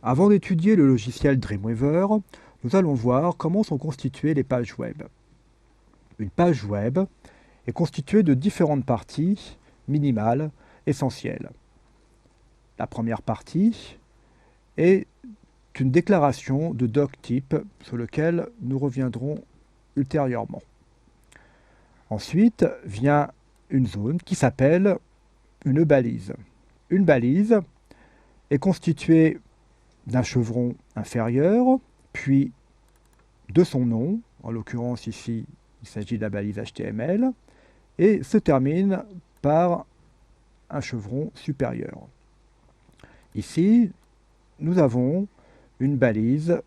Avant d'étudier le logiciel Dreamweaver, nous allons voir comment sont constituées les pages web. Une page web est constituée de différentes parties minimales essentielles. La première partie est une déclaration de doctype sur lequel nous reviendrons ultérieurement. Ensuite vient une zone qui s'appelle une balise. Une balise est constituée d'un chevron inférieur, puis de son nom, en l'occurrence ici il s'agit de la balise HTML, et se termine par un chevron supérieur. Ici, nous avons une balise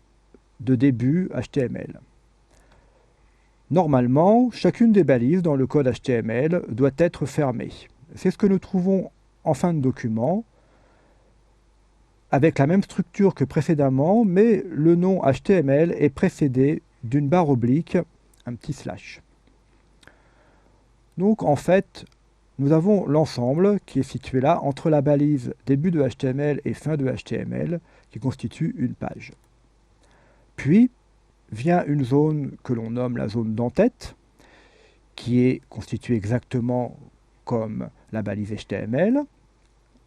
de début HTML. Normalement, chacune des balises dans le code HTML doit être fermée. C'est ce que nous trouvons en fin de document, avec la même structure que précédemment, mais le nom HTML est précédé d'une barre oblique, un petit slash. Donc en fait, nous avons l'ensemble qui est situé là entre la balise début de HTML et fin de HTML qui constitue une page. Puis vient une zone que l'on nomme la zone d'entête, qui est constituée exactement comme la balise HTML,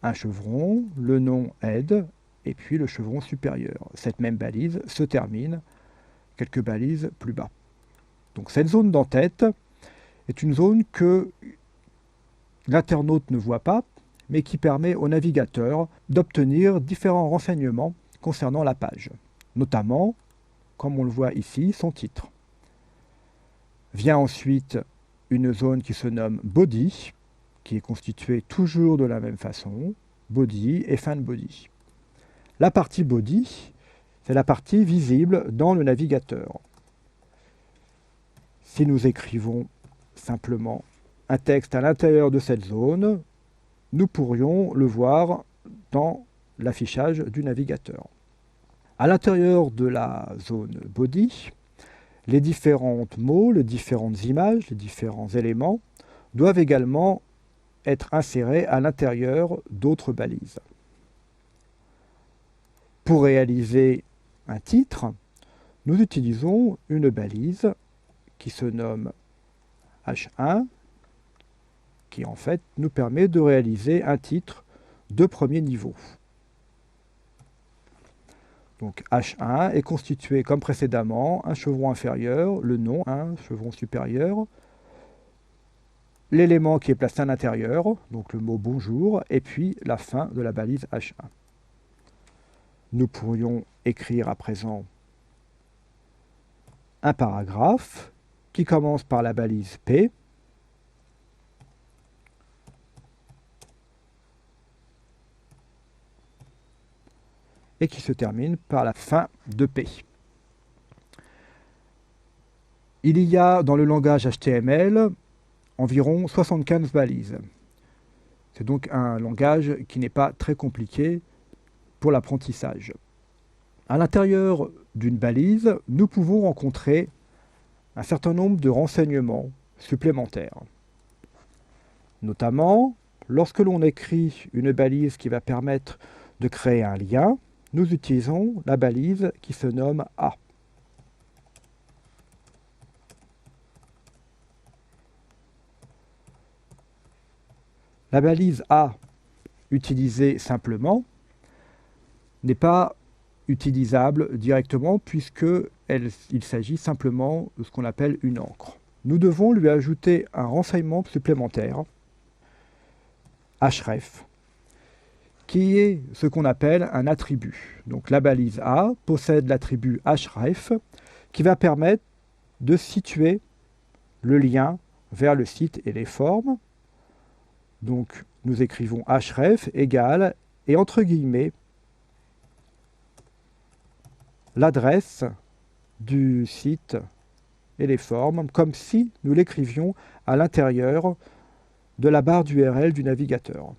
un chevron, le nom head, et puis le chevron supérieur. Cette même balise se termine quelques balises plus bas. Donc cette zone d'entête est une zone que l'internaute ne voit pas, mais qui permet au navigateur d'obtenir différents renseignements concernant la page, notamment, comme on le voit ici, son titre. Vient ensuite une zone qui se nomme body, qui est constituée toujours de la même façon, body et fin de body. La partie body, c'est la partie visible dans le navigateur. Si nous écrivons simplement un texte à l'intérieur de cette zone, nous pourrions le voir dans l'affichage du navigateur. À l'intérieur de la zone body, les différents mots, les différentes images, les différents éléments doivent également être insérés à l'intérieur d'autres balises. Pour réaliser un titre, nous utilisons une balise qui se nomme H1, qui en fait nous permet de réaliser un titre de premier niveau. Donc H1 est constitué comme précédemment un chevron inférieur, le nom, un chevron supérieur, l'élément qui est placé à l'intérieur, donc le mot bonjour, et puis la fin de la balise H1. Nous pourrions écrire à présent un paragraphe qui commence par la balise P, et qui se termine par la fin de P. Il y a dans le langage HTML environ 75 balises. C'est donc un langage qui n'est pas très compliqué pour l'apprentissage. À l'intérieur d'une balise, nous pouvons rencontrer un certain nombre de renseignements supplémentaires. Notamment, lorsque l'on écrit une balise qui va permettre de créer un lien, nous utilisons la balise qui se nomme A. La balise A, utilisée simplement, n'est pas utilisable directement puisqu'il s'agit simplement de ce qu'on appelle une encre. Nous devons lui ajouter un renseignement supplémentaire, href, qui est ce qu'on appelle un attribut. Donc la balise A possède l'attribut href qui va permettre de situer le lien vers le site et les formes. Donc nous écrivons href égale, et entre guillemets, l'adresse du site et les formes, comme si nous l'écrivions à l'intérieur de la barre d'URL du navigateur.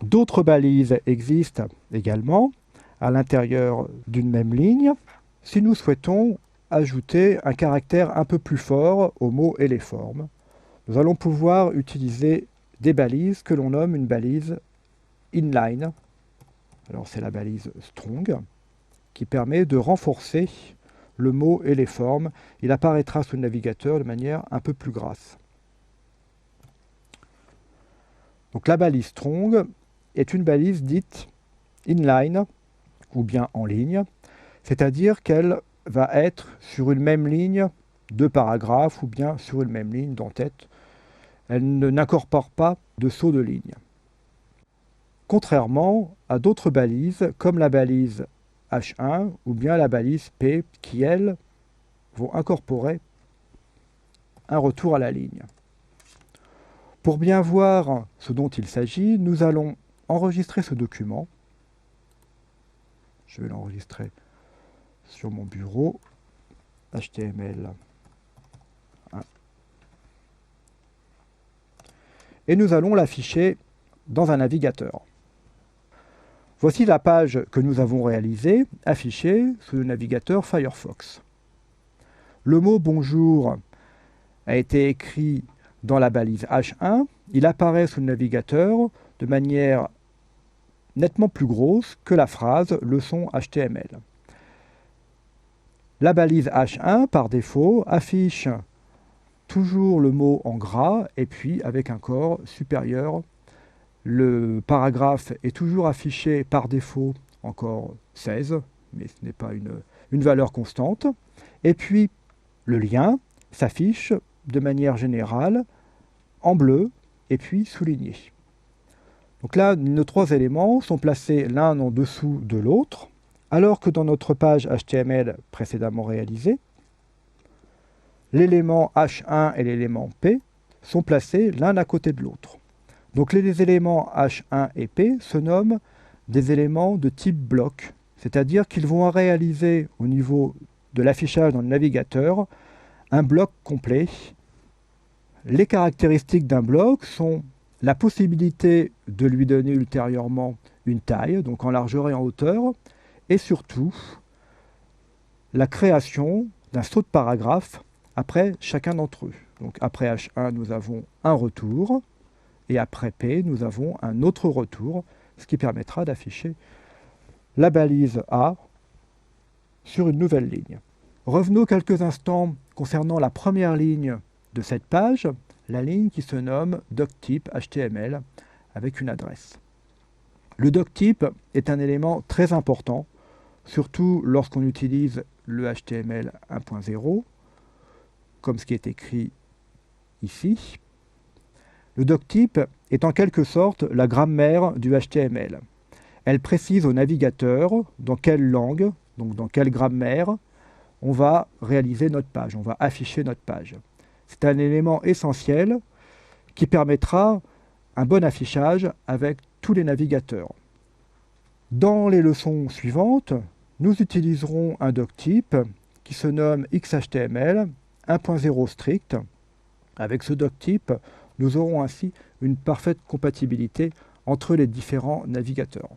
D'autres balises existent également à l'intérieur d'une même ligne si nous souhaitons ajouter un caractère un peu plus fort aux mots et les formes. Nous allons pouvoir utiliser des balises que l'on nomme une balise inline. Alors c'est la balise strong qui permet de renforcer le mot et les formes. Il apparaîtra sous le navigateur de manière un peu plus grasse. Donc la balise strong est une balise dite inline ou bien en ligne, c'est-à-dire qu'elle va être sur une même ligne de paragraphe ou bien sur une même ligne d'en-tête. Elle n'incorpore pas de saut de ligne. Contrairement à d'autres balises comme la balise H1 ou bien la balise P qui, elles, vont incorporer un retour à la ligne. Pour bien voir ce dont il s'agit, nous allons enregistrer ce document. Je vais l'enregistrer sur mon bureau. HTML 1. Et nous allons l'afficher dans un navigateur. Voici la page que nous avons réalisée, affichée sous le navigateur Firefox. Le mot bonjour a été écrit dans la balise H1. Il apparaît sous le navigateur de manière nettement plus grosse que la phrase leçon HTML. La balise H1, par défaut, affiche toujours le mot en gras et puis avec un corps supérieur. Le paragraphe est toujours affiché par défaut en corps 16, mais ce n'est pas une valeur constante. Et puis le lien s'affiche de manière générale en bleu et puis souligné. Donc là, nos trois éléments sont placés l'un en dessous de l'autre, alors que dans notre page HTML précédemment réalisée, l'élément H1 et l'élément P sont placés l'un à côté de l'autre. Donc les éléments H1 et P se nomment des éléments de type bloc, c'est-à-dire qu'ils vont réaliser au niveau de l'affichage dans le navigateur un bloc complet. Les caractéristiques d'un bloc sont la possibilité de lui donner ultérieurement une taille, donc en largeur et en hauteur, et surtout la création d'un saut de paragraphe après chacun d'entre eux. Donc après H1, nous avons un retour, et après P, nous avons un autre retour, ce qui permettra d'afficher la balise A sur une nouvelle ligne. Revenons quelques instants concernant la première ligne de cette page, la ligne qui se nomme doctype HTML avec une adresse. Le doctype est un élément très important, surtout lorsqu'on utilise le HTML 1.0, comme ce qui est écrit ici. Le doctype est en quelque sorte la grammaire du HTML. Elle précise au navigateur dans quelle langue, donc dans quelle grammaire, on va réaliser notre page, on va afficher notre page. C'est un élément essentiel qui permettra un bon affichage avec tous les navigateurs. Dans les leçons suivantes, nous utiliserons un doctype qui se nomme XHTML 1.0 strict. Avec ce doctype, nous aurons ainsi une parfaite compatibilité entre les différents navigateurs.